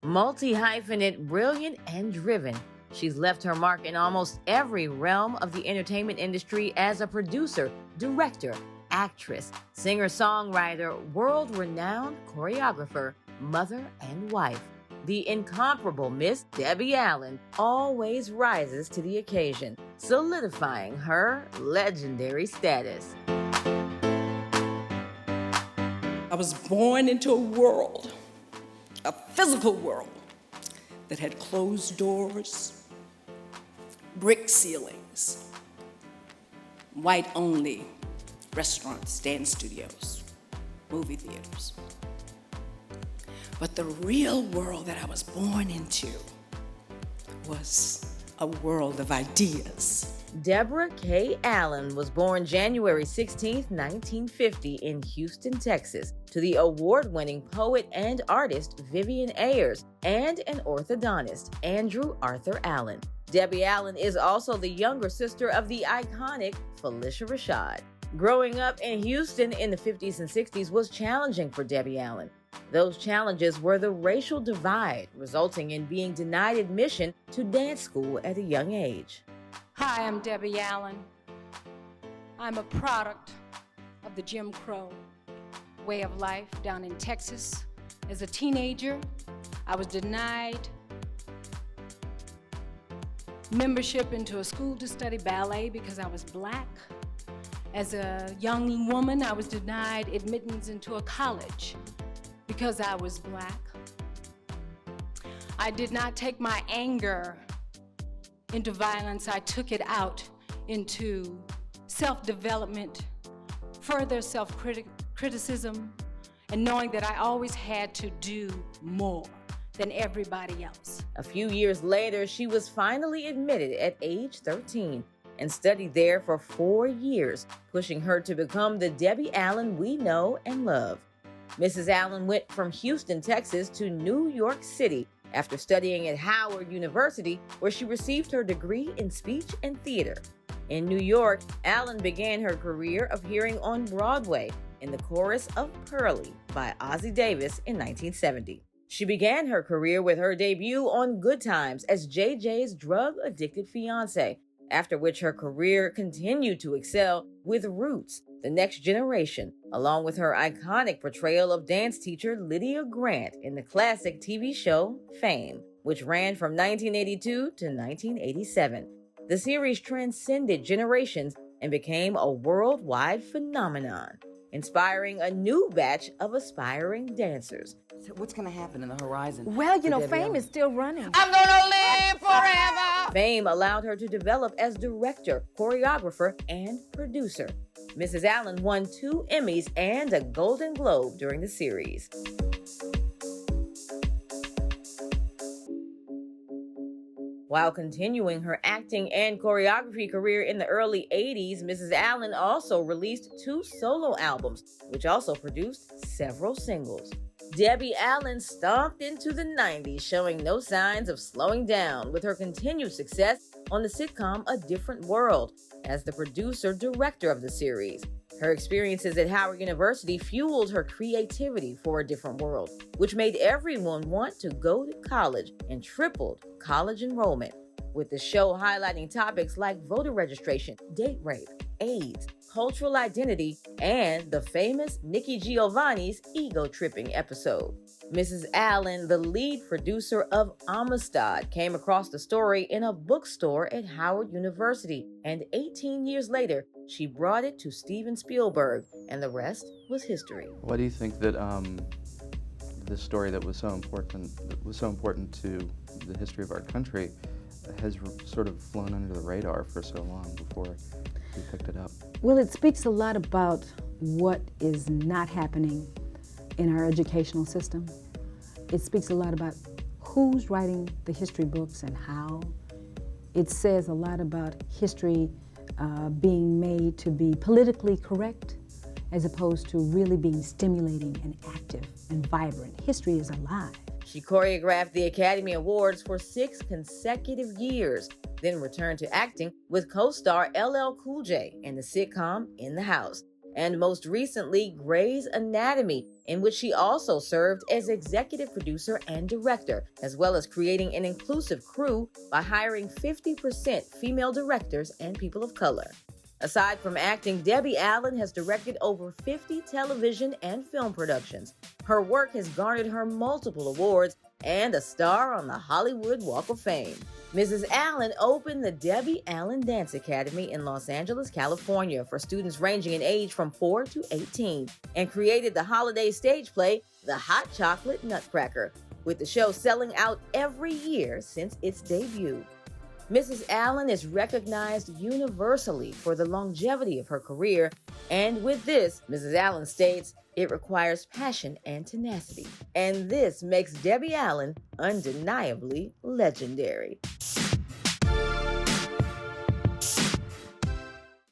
Multi-hyphenate, brilliant, and driven, she's left her mark in almost every realm of the entertainment industry as a producer, director, actress, singer-songwriter, world-renowned choreographer, mother, and wife. The incomparable Miss Debbie Allen always rises to the occasion, solidifying her legendary status. I was born into a world, a physical world, that had closed doors, brick ceilings, white-only restaurants, dance studios, movie theaters. But the real world that I was born into was a world of ideas. Deborah K. Allen was born January 16, 1950 in Houston, Texas, to the award-winning poet and artist Vivian Ayers and an orthodontist, Andrew Arthur Allen. Debbie Allen is also the younger sister of the iconic Felicia Rashad. Growing up in Houston in the 50s and 60s was challenging for Debbie Allen. Those challenges were the racial divide, resulting in being denied admission to dance school at a young age. Hi, I'm Debbie Allen. I'm a product of the Jim Crow way of life down in Texas. As a teenager, I was denied membership into a school to study ballet because I was black. As a young woman, I was denied admittance into a college because I was black. I did not take my anger into violence. I took it out into self-development, further self-criticism, and knowing that I always had to do more than everybody else. A few years later, she was finally admitted at age 13 and studied there for 4 years, pushing her to become the Debbie Allen we know and love. Mrs. Allen went from Houston, Texas to New York City after studying at Howard University, where she received her degree in speech and theater. In New York, Allen began her career appearing on Broadway in the chorus of Pearly by Ossie Davis in 1970. She began her career with her debut on Good Times as JJ's drug-addicted fiancé, after which her career continued to excel with Roots, The Next Generation, along with her iconic portrayal of dance teacher Lydia Grant in the classic TV show Fame, which ran from 1982 to 1987. The series transcended generations and became a worldwide phenomenon, inspiring a new batch of aspiring dancers. So what's going to happen in the horizon? Well, you know, Fame is still running. I'm going to live forever! Fame allowed her to develop as director, choreographer, and producer. Mrs. Allen won 2 Emmys and a Golden Globe during the series. While continuing her acting and choreography career in the early 80s, Mrs. Allen also released 2 solo albums, which also produced several singles. Debbie Allen stomped into the 90s, showing no signs of slowing down with her continued success on the sitcom A Different World as the producer-director of the series. Her experiences at Howard University fueled her creativity for A Different World, which made everyone want to go to college and tripled college enrollment, with the show highlighting topics like voter registration, date rape, AIDS, cultural identity, and the famous Nikki Giovanni's ego-tripping episode. Mrs. Allen, the lead producer of Amistad, came across the story in a bookstore at Howard University, and 18 years later, she brought it to Steven Spielberg, and the rest was history. Why do you think that this story that was so important to the history of our country has sort of flown under the radar for so long before we picked it up? Well, it speaks a lot about what is not happening in our educational system. It speaks a lot about who's writing the history books and how. It says a lot about history being made to be politically correct as opposed to really being stimulating and active and vibrant. History is alive. She choreographed the Academy Awards for 6 consecutive years, then returned to acting with co-star LL Cool J in the sitcom In the House. and most recently Grey's Anatomy, in which she also served as executive producer and director, as well as creating an inclusive crew by hiring 50% female directors and people of color. Aside from acting, Debbie Allen has directed over 50 television and film productions. Her work has garnered her multiple awards and a star on the Hollywood Walk of Fame. Mrs. Allen opened the Debbie Allen Dance Academy in Los Angeles, California for students ranging in age from 4 to 18 and created the holiday stage play, The Hot Chocolate Nutcracker, with the show selling out every year since its debut. Mrs. Allen is recognized universally for the longevity of her career, and with this, Mrs. Allen states, it requires passion and tenacity. And this makes Debbie Allen undeniably legendary.